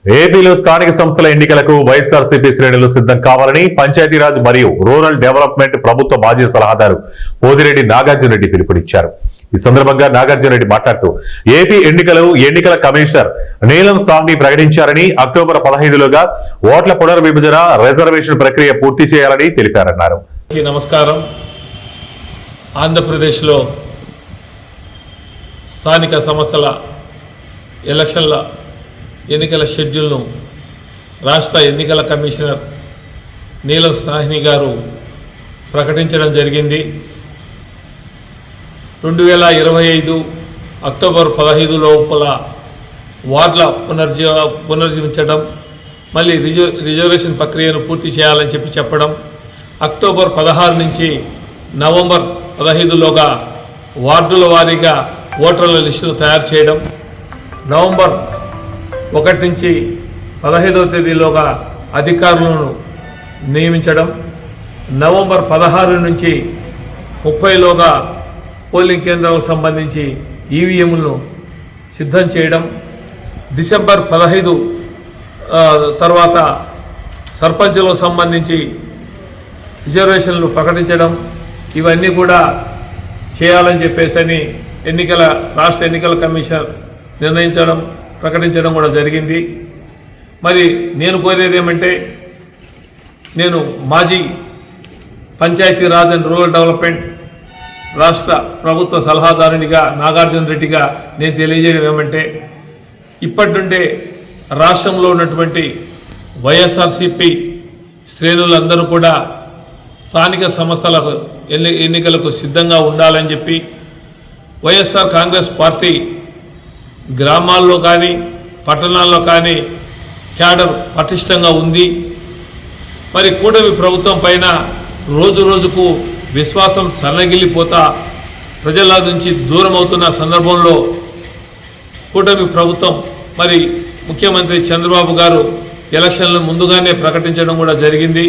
ఏపీలో స్థానిక సంస్థల ఎన్నికలకు వైఎస్ఆర్సీపీ శ్రేణులు సిద్ధం కావాలని పంచాయతీరాజ్ మరియు రూరల్ డెవలప్మెంట్ ప్రభుత్వ మాజీ సలహాదారు పోదిరెడ్డి నాగార్జునరెడ్డి పిలుపునిచ్చారు. ఈ సందర్భంగా నాగార్జునరెడ్డి మాట్లాడుతూ ఏపీ ఎన్నికల కమిషనర్ నీలం సాహ్ని ప్రకటించారని, అక్టోబర్ 15లోగా ఓట్ల పునర్విభజన రిజర్వేషన్ ప్రక్రియ పూర్తి చేయాలని తెలిపారన్నారు. నమస్కారం. ఆంధ్రప్రదేశ్లో స్థానిక సంస్థల ఎలక్షన్ల ఎన్నికల షెడ్యూల్ను రాష్ట్ర ఎన్నికల కమిషనర్ నీలం సాహ్ని గారు ప్రకటించడం జరిగింది. 2025 అక్టోబర్ 15 లోపల వార్డుల పునర్జీవించడం, మళ్ళీ రిజర్వేషన్ ప్రక్రియను పూర్తి చేయాలని చెప్పడం, అక్టోబర్ 16 నుంచి నవంబర్ 15లోగా వార్డుల వారీగా ఓటర్ల లిస్టులు తయారు చేయడం, నవంబర్ 1 నుంచి 15వ తేదీలోగా అధికారులను నియమించడం, నవంబర్ 16 నుంచి 30లోగా పోలింగ్ కేంద్రాలకు సంబంధించి ఈవీఎంలను సిద్ధం చేయడం, డిసెంబర్ 15 తర్వాత సర్పంచులకు సంబంధించి రిజర్వేషన్లు ప్రకటించడం, ఇవన్నీ కూడా చేయాలని చెప్పేసి రాష్ట్ర ఎన్నికల కమిషన్ ప్రకటించడం కూడా జరిగింది. మరి నేను కోరేది ఏమంటే, నేను మాజీ పంచాయతీరాజ్ అండ్ రూరల్ డెవలప్మెంట్ రాష్ట్ర ప్రభుత్వ సలహాదారునిగా నాగార్జునరెడ్డిగా నేను తెలియజేయడం ఏమంటే, ఇప్పటి నుండే రాష్ట్రంలో ఉన్నటువంటి వైఎస్ఆర్సీపీ శ్రేణులందరూ కూడా స్థానిక సంస్థలకు ఎన్నికలకు సిద్ధంగా ఉండాలని చెప్పి, వైఎస్ఆర్ కాంగ్రెస్ పార్టీ గ్రామాల్లో కానీ పట్టణాల్లో కానీ క్యాడర్ పటిష్టంగా ఉంది. మరి కూటమి ప్రభుత్వం పైన రోజు రోజుకు విశ్వాసం సన్నగిల్లిపోతా ప్రజల నుంచి దూరం అవుతున్న సందర్భంలో కూటమి ప్రభుత్వం మరి ముఖ్యమంత్రి చంద్రబాబు గారు ఎలక్షన్లు ముందుగానే ప్రకటించడం కూడా జరిగింది.